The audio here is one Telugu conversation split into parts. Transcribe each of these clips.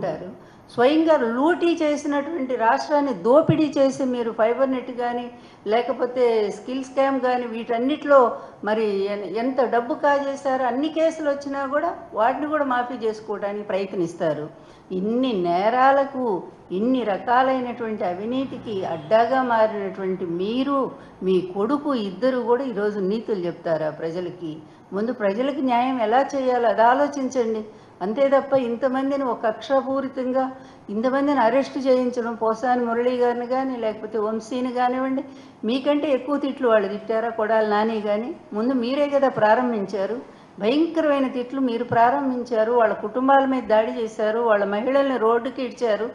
ఉంటారు. స్వయంగా లూటీ చేసినటువంటి రాష్ట్రాన్ని దోపిడీ చేసి మీరు ఫైబర్ నెట్ కానీ లేకపోతే స్కిల్ స్కామ్ కానీ వీటన్నిటిలో మరి ఎంత డబ్బు కాజేశారో అన్ని కేసులు వచ్చినా కూడా వాటిని కూడా మాఫీ చేసుకోవడానికి ప్రయత్నిస్తారు. ఇన్ని నేరాలకు ఇన్ని రకాలైనటువంటి అవినీతికి అడ్డాగా మారినటువంటి మీరు మీ కొడుకు ఇద్దరు కూడా ఈరోజు నీతులు చెప్తారా ప్రజలకి? ముందు ప్రజలకు న్యాయం ఎలా చేయాలో అది ఆలోచించండి. అంతే తప్ప ఇంతమందిని ఒక కక్షపూరితంగా ఇంతమందిని అరెస్టు చేయించడం, పోసాని మురళీ గారిని కానీ లేకపోతే వంశీని కానివ్వండి, మీకంటే ఎక్కువ తిట్లు వాళ్ళు తిట్టారా కొడాలి నాని కానీ? ముందు మీరే కదా ప్రారంభించారు. భయంకరమైన తిట్లు మీరు ప్రారంభించారు. వాళ్ళ కుటుంబాల మీద దాడి చేశారు, వాళ్ళ మహిళల్ని రోడ్డుకి ఇడ్చారు.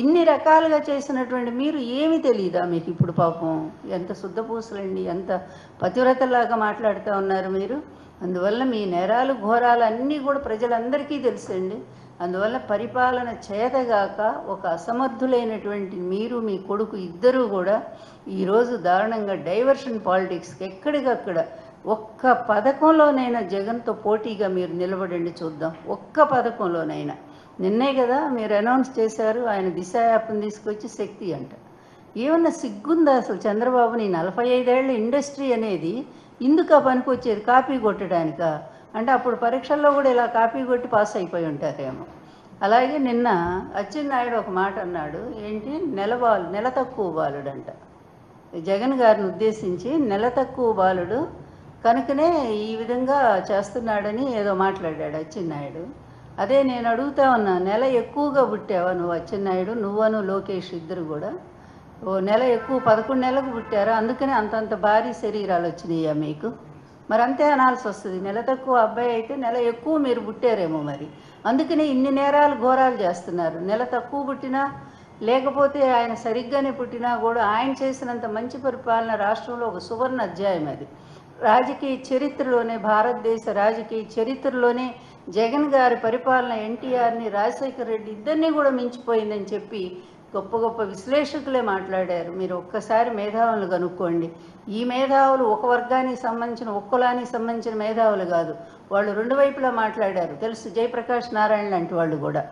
ఇన్ని రకాలుగా చేసినటువంటి మీరు ఏమి తెలియదా మీకు? ఇప్పుడు పాపం ఎంత శుద్ధపూసలండి, ఎంత పతివ్రతలాగా మాట్లాడుతూ ఉన్నారు మీరు. అందువల్ల మీ నేరాలు ఘోరాలు అన్నీ కూడా ప్రజలందరికీ తెలుసండి. అందువల్ల పరిపాలన చేతగాక ఒక అసమర్థులైనటువంటి మీరు మీ కొడుకు ఇద్దరూ కూడా ఈరోజు దారుణంగా డైవర్షన్ పాలిటిక్స్కి ఎక్కడికక్కడ ఒక్క పథకంలోనైనా జగన్తో పోటీగా మీరు నిలబడండి చూద్దాం. ఒక్క పథకంలోనైనా. నిన్నే కదా మీరు అనౌన్స్ చేశారు ఆయన దిశ యాప్ని తీసుకొచ్చి శక్తి అంట. ఏమన్నా సిగ్గుందా అసలు చంద్రబాబుని? 45 ఏళ్ల ఇండస్ట్రీ అనేది ఇందుకు పనికి వచ్చేది కాపీ కొట్టడానికా? అంటే అప్పుడు పరీక్షల్లో కూడా ఇలా కాపీ కొట్టి పాస్ అయిపోయి ఉంటారేమో. అలాగే నిన్న అచ్చెన్నాయుడు ఒక మాట అన్నాడు, ఏంటి నెల తక్కువ బాలుడంట. జగన్ గారిని ఉద్దేశించి నెల తక్కువ బాలుడు కనుకనే ఈ విధంగా చేస్తున్నాడని ఏదో మాట్లాడాడు అచ్చెన్నాయుడు. అదే నేను అడుగుతా ఉన్నా, నెల ఎక్కువగా పుట్టావా నువ్వు అచ్చెన్నాయుడు? నువ్వను లోకేష్ ఇద్దరు కూడా ఓ నెల ఎక్కువ 11 నెలలకు పుట్టారా, అందుకనే అంతంత భారీ శరీరాలు వచ్చినాయా మీకు? మరి అంతే అనాల్సి వస్తుంది. నెల తక్కువ అబ్బాయి అయితే నెల ఎక్కువ మీరు పుట్టారేమో మరి, అందుకనే ఇన్ని నేరాలు ఘోరాలు చేస్తున్నారు. నెల తక్కువ పుట్టినా లేకపోతే ఆయన సరిగ్గానే పుట్టినా కూడా ఆయన చేసినంత మంచి పరిపాలన రాష్ట్రంలో ఒక సువర్ణ అధ్యాయం. అది రాజకీయ చరిత్రలోనే, భారతదేశ రాజకీయ చరిత్రలోనే జగన్ గారి పరిపాలన ఎన్టీఆర్ని రాజశేఖర రెడ్డి ఇద్దరినీ కూడా మించిపోయిందని చెప్పి గొప్ప గొప్ప విశ్లేషకులే మాట్లాడారు. మీరు ఒక్కసారి మేధావులను కనుక్కోండి. ఈ మేధావులు ఒక వర్గానికి సంబంధించిన కులానికి సంబంధించిన మేధావులు కాదు, వాళ్ళు రెండు వైపులా మాట్లాడారు. తెలుసు, జయప్రకాష్ నారాయణ లాంటి వాళ్ళు కూడా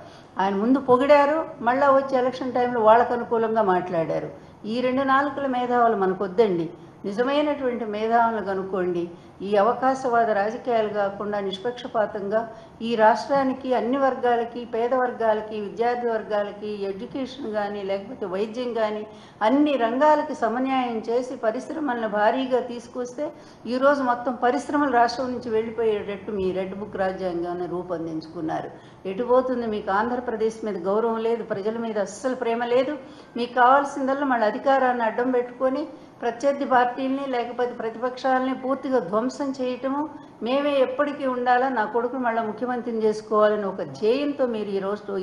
ఆయన ముందు పొగిడారు, మళ్ళీ వచ్చి ఎలక్షన్ టైంలో వాళ్ళకు అనుకూలంగా మాట్లాడారు. ఈ 2 నాలుకల మేధావులు మనకు వద్దండి. నిజమైనటువంటి మేధావులను కనుక్కోండి. ఈ అవకాశవాద రాజకీయాలు కాకుండా నిష్పక్షపాతంగా ఈ రాష్ట్రానికి అన్ని వర్గాలకి, పేద వర్గాలకి, విద్యార్థి వర్గాలకి ఎడ్యుకేషన్ కానీ లేకపోతే వైద్యం కానీ అన్ని రంగాలకి సమన్యాయం చేసి పరిశ్రమలను భారీగా తీసుకొస్తే ఈరోజు మొత్తం పరిశ్రమలు రాష్ట్రం నుంచి వెళ్ళిపోయేటట్టు మీ రెడ్ బుక్ రాజ్యాంగాన్ని రూపొందించుకున్నారు. ఎటుపోతుంది మీకు? ఆంధ్రప్రదేశ్ మీద గౌరవం లేదు, ప్రజల మీద అస్సలు ప్రేమ లేదు. మీకు కావాల్సిందల్లా మళ్ళీ అధికారాన్ని అడ్డం పెట్టుకొని ప్రత్యర్థి పార్టీల్ని లేకపోతే ప్రతిపక్షాలని పూర్తిగా ధ్వంసం చేయటము, మేమే ఎప్పటికీ ఉండాలా, నా కొడుకు మళ్ళీ ముఖ్యమంత్రిని చేసుకోవాలని ఒక ధ్యేయంతో మీరు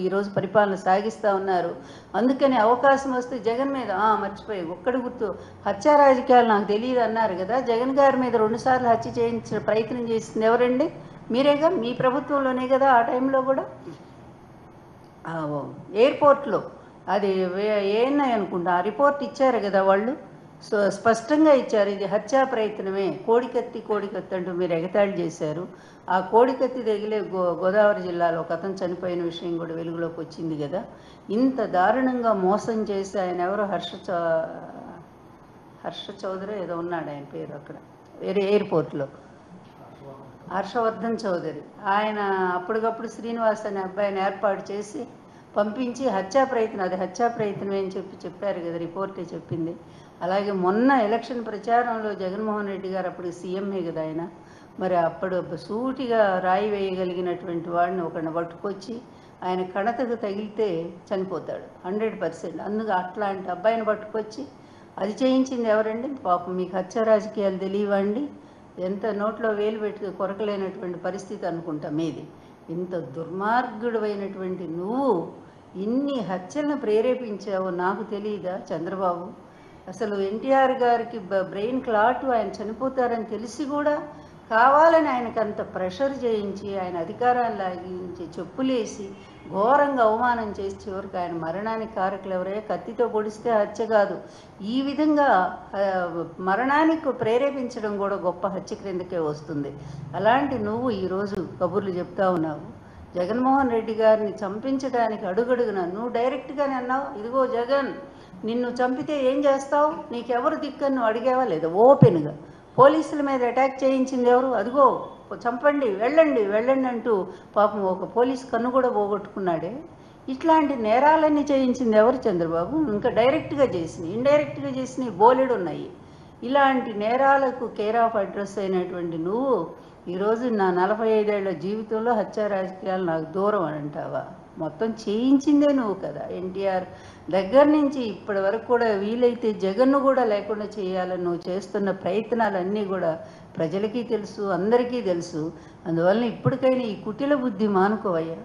ఈరోజు పరిపాలన సాగిస్తూ ఉన్నారు. అందుకని అవకాశం వస్తే జగన్ మీద మర్చిపోయి ఒక్కడి గుర్తు, హత్యా రాజకీయాలు నాకు తెలియదు అన్నారు కదా. జగన్ గారి మీద 2 సార్లు హత్య చేయించిన ప్రయత్నం చేసింది ఎవరండి? మీరేగా, మీ ప్రభుత్వంలోనే కదా. ఆ టైంలో కూడా ఎయిర్పోర్ట్లో అది ఏఎన్ఐ అనుకుంటా ఆ రిపోర్ట్ ఇచ్చారు కదా వాళ్ళు. సో స్పష్టంగా ఇచ్చారు, ఇది హత్యా ప్రయత్నమే, కోడికత్తి అంటూ మీరు ఎగతాళి చేశారు. ఆ కోడికత్తి తగిలే గోదావరి జిల్లాలో ఒక అతను చనిపోయిన విషయం కూడా వెలుగులోకి వచ్చింది కదా. ఇంత దారుణంగా మోసం చేసి ఆయన ఎవరో హర్ష చౌదరి ఏదో ఉన్నాడు ఆయన పేరు అక్కడ వేరే ఎయిర్పోర్ట్లో, హర్షవర్ధన్ చౌదరి. ఆయన అప్పటికప్పుడు శ్రీనివాస్ అనే అబ్బాయిని ఏర్పాటు చేసి పంపించి హత్యా ప్రయత్నం, అది హత్యా ప్రయత్నమే అని చెప్పారు కదా, రిపోర్టే చెప్పింది. అలాగే మొన్న ఎలక్షన్ ప్రచారంలో జగన్మోహన్ రెడ్డి గారు అప్పుడు సీఎంఏ కదా ఆయన, మరి అప్పుడు సూటిగా రాయి వేయగలిగినటువంటి వాడిని ఒకరిని పట్టుకొచ్చి ఆయన కణతకు తగిలితే చనిపోతాడు 100%. అందుకు అట్లాంటి అబ్బాయిని పట్టుకొచ్చి అది చేయించింది ఎవరండి? పాపం మీకు హత్య రాజకీయాలు తెలియవండి. ఎంత నోట్లో వేలు పెట్టి కొరకలేనటువంటి పరిస్థితి అనుకుంటా మీది. ఇంత దుర్మార్గుడు అయినటువంటి నువ్వు ఇన్ని హత్యలను ప్రేరేపించావో నాకు తెలియదా చంద్రబాబు? అసలు ఎన్టీఆర్ గారికి బ్రెయిన్ క్లాట్, ఆయన చనిపోతారని తెలిసి కూడా కావాలని ఆయనకు అంత ప్రెషర్ చేయించి ఆయన అధికారాన్ని లాగించి చెప్పులేసి ఘోరంగా అవమానం చేసి చివరికి ఆయన మరణానికి కారకులు ఎవరే? కత్తితో పొడిస్తే హత్య కాదు, ఈ విధంగా మరణానికి ప్రేరేపించడం కూడా గొప్ప హత్య క్రిందకే వస్తుంది. అలాంటి నువ్వు ఈరోజు కబుర్లు చెప్తా ఉన్నావు. జగన్మోహన్ రెడ్డి గారిని చంపించడానికి అడుగడుగునా నువ్వు డైరెక్ట్గానే అన్నావు, ఇదిగో జగన్ నిన్ను చంపితే ఏం చేస్తావు, నీకెవరు దిక్కని నువ్వు అడిగావా లేదా? ఓపెన్గా పోలీసుల మీద అటాక్ చేయించింది ఎవరు? అదిగో చంపండి, వెళ్ళండి వెళ్ళండి అంటూ పాపం ఒక పోలీస్ కన్ను కూడా పోగొట్టుకున్నాడే. ఇట్లాంటి నేరాలన్నీ చేయించింది ఎవరు? చంద్రబాబు. ఇంకా డైరెక్ట్గా చేసినాయి, ఇండైరెక్ట్గా చేసినవి బోలెడు ఉన్నాయి. ఇలాంటి నేరాలకు కేర్ ఆఫ్ అడ్రస్ అయినటువంటి నువ్వు ఈరోజు నా 45 ఏళ్ల జీవితంలో హత్యా రాజకీయాలు నాకు దూరం అని అంటావా? మొత్తం చేయించిందే నువ్వు కదా. ఎన్టీఆర్ దగ్గర నుంచి ఇప్పటి వరకు కూడా వీలైతే జగన్ను కూడా లేకుండా చేయాలని నువ్వు చేస్తున్న ప్రయత్నాలన్నీ కూడా ప్రజలకి తెలుసు, అందరికీ తెలుసు. అందువలన ఇప్పటికైనా ఈ కుటిల బుద్ధి మానుకోవయ్యా.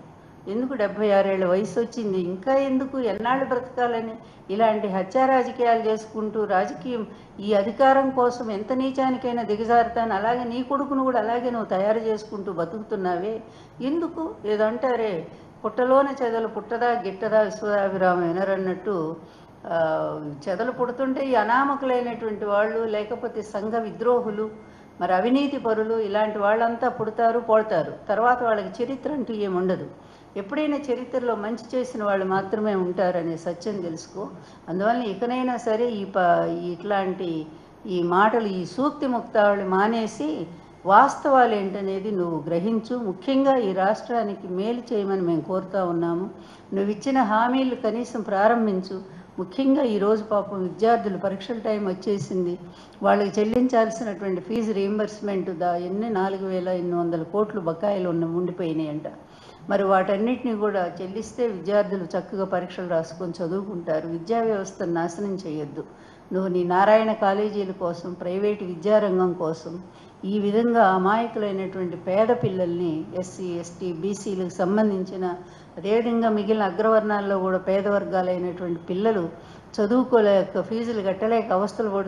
ఎందుకు 76 ఏళ్ల వయసు వచ్చింది, ఇంకా ఎందుకు ఎన్నాళ్ళు బ్రతకాలని ఇలాంటి హత్యా రాజకీయాలు చేసుకుంటూ రాజకీయం ఈ అధికారం కోసం ఎంత నీచానికైనా దిగజారుతాను. అలాగే నీ కొడుకును కూడా అలాగే నువ్వు తయారు చేసుకుంటూ బతుకుతున్నావే ఎందుకు? ఏదంటారే పుట్టలోన చెదలు పుట్టదా గిట్టదా విశ్వదాభిరామ వినరన్నట్టు చెదలు పుడుతుంటే ఈ అనామకులైనటువంటి వాళ్ళు, లేకపోతే సంఘ విద్రోహులు, మరి అవినీతి పరులు, ఇలాంటి వాళ్ళంతా పుడతారు పోడతారు. తర్వాత వాళ్ళకి చరిత్ర అంటూ ఏముండదు. ఎప్పుడైనా చరిత్రలో మంచి చేసిన వాళ్ళు మాత్రమే ఉంటారనే సత్యం తెలుసుకో. అందువల్ల ఇకనైనా సరే ఇట్లాంటి ఈ మాటలు, ఈ సూక్తి ముక్తావళి మానేసి వాస్తవాలు ఏంటనేది నువ్వు గ్రహించు. ముఖ్యంగా ఈ రాష్ట్రానికి మేలు చేయమని మేము కోరుతూ ఉన్నాము. నువ్వు ఇచ్చిన హామీలు కనీసం ప్రారంభించు. ముఖ్యంగా ఈరోజు పాపం విద్యార్థులు పరీక్షల టైం వచ్చేసింది, వాళ్ళకి చెల్లించాల్సినటువంటి ఫీజు రీయింబర్స్మెంట్ 4,800 కోట్లు బకాయిలు ఉండిపోయినాయంట. మరి వాటన్నిటిని కూడా చెల్లిస్తే విద్యార్థులు చక్కగా పరీక్షలు రాసుకొని చదువుకుంటారు. విద్యా వ్యవస్థను నాశనం చేయొద్దు. నువ్వు నీ నారాయణ కాలేజీల కోసం, ప్రైవేటు విద్యారంగం కోసం ఈ విధంగా అమాయకులైనటువంటి పేద పిల్లల్ని, ఎస్సీ ఎస్టీ బీసీలకు సంబంధించిన, అదేవిధంగా మిగిలిన అగ్రవర్ణాల్లో కూడా పేద వర్గాలైనటువంటి పిల్లలు చదువుకోలేక, ఫీజులు కట్టలేక అవస్థలు పడుతున్నారు.